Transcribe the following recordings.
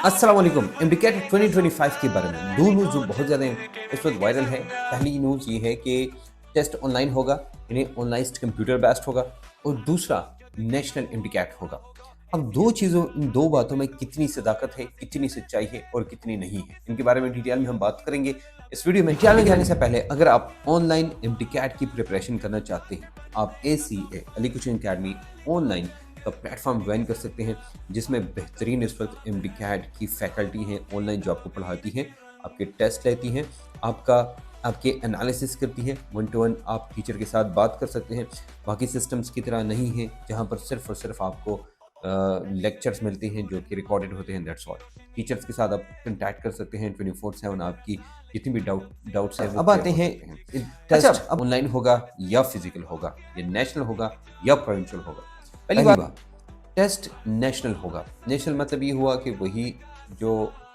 अस्सलाम वालेकुम। एमडीकैट 2025 के बारे में दो न्यूज़ जो बहुत ज़्यादा इस वक्त वायरल है। पहली न्यूज़ ये है कि टेस्ट ऑनलाइन होगा, यानी ऑनलाइन कंप्यूटर बेस्ड होगा, और दूसरा नेशनल एमडीकैट होगा। अब दो चीज़ों इन दो बातों में कितनी सदाकत है, कितनी सच्चाई है और कितनी नहीं है, इनके बारे में डिटेल में हम बात करेंगे इस वीडियो में। डिटेल में जाने से पहले अगर आप ऑनलाइन एमडीकैट की प्रिपरेशन करना चाहते हैं, आप ACA Ali coaching academy online का प्लेटफॉर्म ज्वाइन कर सकते हैं, जिसमें बेहतरीन इस वक्त एमडीकैट की फैकल्टी हैं ऑनलाइन जो आपको पढ़ाती हैं, आपके टेस्ट लेती हैं, आपके एनालिसिस करती है। 1 to 1 आप टीचर के साथ बात कर सकते हैं। बाकी सिस्टम्स की तरह नहीं है जहाँ पर सिर्फ और सिर्फ आपको लेक्चर्स मिलते हैं जो कि रिकॉर्डेड होते हैं, दैट्स ऑल। टीचर्स के साथ आप कंटैक्ट कर सकते हैं 24/7, आपकी जितनी भी डाउट्स हैं वो अब आते हैं टेस्ट अब ऑनलाइन होगा या फिजिकल होगा, या नेशनल होगा या प्रोविंशियल होगा। पहली बात, टेस्ट नेशनल होगा। नेशनल मतलब ये हुआ कि वही जो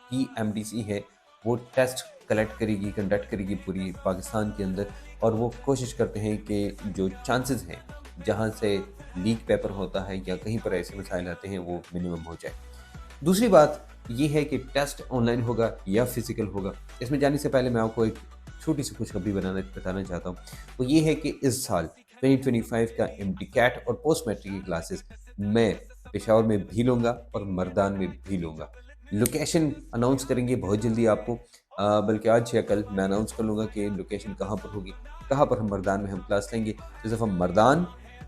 PMDC है वो टेस्ट कलेक्ट करेगी, कंडक्ट करेगी पूरी पाकिस्तान के अंदर, और वो कोशिश करते हैं कि जो चांसेस हैं जहाँ से लीक पेपर होता है या कहीं पर ऐसे मसाइल आते हैं वो मिनिमम हो जाए। दूसरी बात ये है कि टेस्ट ऑनलाइन होगा या फिजिकल होगा। इसमें जाने से पहले मैं आपको एक छोटी सी खुशखबरी बताना चाहता हूँ। वो ये है कि इस साल 2025 का एमडीकैट और पोस्ट मैट्रिक की क्लासेस मैं पेशावर में भी लूँगा और मर्दान में भी लूँगा। लोकेशन अनाउंस करेंगे बहुत जल्दी आपको, बल्कि आज या कल मैं अनाउंस कर लूँगा कि लोकेशन कहाँ पर होगी, कहाँ पर हम मर्दान में हम क्लास लेंगे। तो सिर्फ हम मर्दान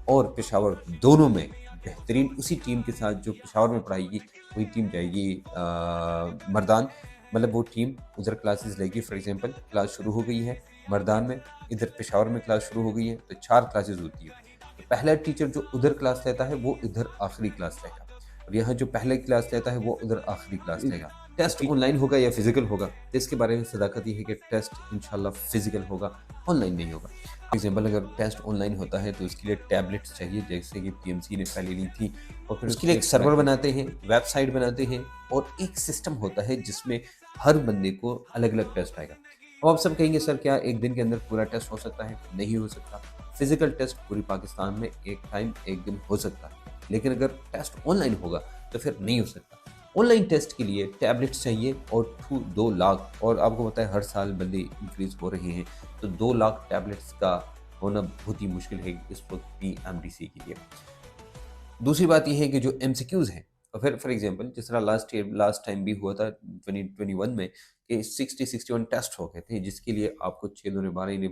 और पेशावर दोनों में बेहतरीन उसी टीम के साथ जो पेशावर में पढ़ाएगी वही टीम जाएगी मर्दान। मतलब वो टीम उधर क्लासेस लेगी। फॉर एग्जांपल क्लास शुरू हो गई है मर्दान में, इधर पेशावर में क्लास शुरू हो गई है, तो 4 क्लासेस होती है। तो पहला टीचर जो उधर क्लास लेता है वो इधर आखिरी क्लास लेगा, और यहाँ जो पहले क्लास लेता है वो उधर आखिरी क्लास लेगा। टेस्ट ऑनलाइन होगा या फिजिकल होगा, तो इसके बारे में सदाकत ये है कि टेस्ट इंशाल्लाह फिजिकल होगा, ऑनलाइन नहीं होगा। फॉर एग्जाम्पल अगर टेस्ट ऑनलाइन होता है तो उसके लिए टैबलेट्स चाहिए, जैसे कि PMC ने पहले ली थी, और फिर उसके लिए एक सर्वर बनाते हैं, वेबसाइट बनाते हैं, और एक सिस्टम होता है जिसमें हर बंदे को अलग अलग टेस्ट आएगा। अब आप सब कहेंगे सर क्या एक दिन के अंदर पूरा टेस्ट हो सकता है? नहीं हो सकता। फिजिकल टेस्ट पूरी पाकिस्तान में एक टाइम एक दिन हो सकता है, लेकिन अगर टेस्ट ऑनलाइन होगा तो फिर नहीं हो सकता। ऑनलाइन टेस्ट के लिए टैबलेट्स चाहिए और 2 लाख, और आपको पता है हर साल बंदे इंक्रीज हो रहे हैं, तो 2 लाख टैबलेट्स का होना बहुत ही मुश्किल है इस वक्त PMDC के लिए। दूसरी बात यह है कि जो MCQs हैं, और फिर फॉर एग्जांपल जिस तरह लास्ट टाइम भी हुआ था 2021 में कि 61 टेस्ट हो गए थे, जिसके लिए आपको 6 दूने 12 यानी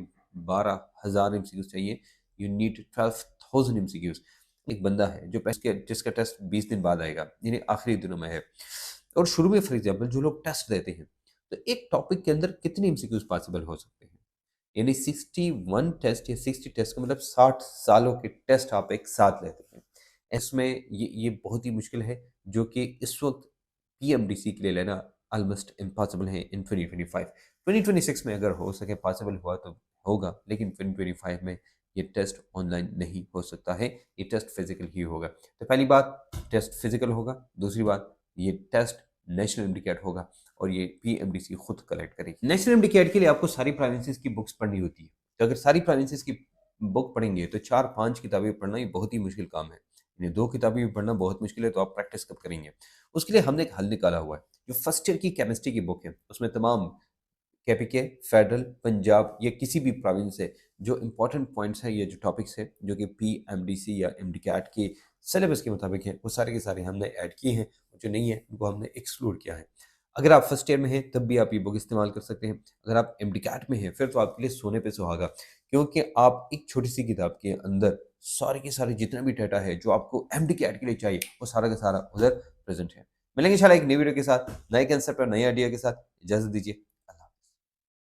12,000 MCQs चाहिए। You need 12,000 MCQs। एक बंदा है जो जिसका टेस्ट 20 दिन बाद आएगा, यानी आखिरी दिनों में है, और शुरू में फॉर एग्जांपल जो लोग टेस्ट देते हैं, तो एक टॉपिक के अंदर कितने MCQs पॉसिबल हो सकते हैं? यानी 61 टेस्ट या 60 टेस्ट का मतलब 60 सालों के टेस्ट आप एक साथ लेते हैं। इसमें ये बहुत ही मुश्किल है, जो कि इस वक्त PMDC के लिए लेना ऑलमोस्ट इम्पॉसिबल है इन 2025। 2026 में अगर हो सके पॉसिबल हुआ तो होगा, लेकिन 2025 में ये टेस्ट ऑनलाइन नहीं हो सकता है, ये टेस्ट फिजिकल ही होगा। तो पहली बात टेस्ट फिजिकल होगा, दूसरी बात ये टेस्ट नेशनल एमडीकैट होगा, और ये PMDC खुद कलेक्ट करेगी। नेशनल एमडीकैट के लिए आपको सारी प्रोविंसेस की बुक्स पढ़नी होती है, तो अगर सारी प्रोविंसेस की बुक पढ़ेंगे तो 4-5 किताबें पढ़ना ये बहुत ही मुश्किल काम है। इन्हें 2 किताबें भी पढ़ना बहुत मुश्किल है, तो आप प्रैक्टिस कब करेंगे? उसके लिए हमने एक हल निकाला हुआ है। जो फर्स्ट ईयर की केमिस्ट्री की बुक है उसमें तमाम KPK, फेडरल, पंजाब या किसी भी प्रोविंस से जो इंपॉर्टेंट पॉइंट्स हैं, ये जो टॉपिक्स हैं जो कि PMDC या एमडीकैट के सिलेबस के मुताबिक हैं, वो सारे के सारे हमने ऐड किए हैं, और जो नहीं है उनको हमने एक्सक्लूड किया है। अगर आप फर्स्ट ईयर में हैं तब भी आप ये बुक इस्तेमाल कर सकते हैं। अगर आप एमडीकैट में हैं फिर तो आपके लिए सोने पे सुहागा, क्योंकि आप एक छोटी सी किताब के अंदर सारे के सारे जितना भी डाटा है जो आपको एमडीकैट के लिए चाहिए वो सारा का सारा उधर प्रेजेंट है। मिलेंगे इंशाल्लाह एक नई वीडियो के साथ, नए कंसेप्ट और नए आइडिया के साथ। इजाजत दीजिए।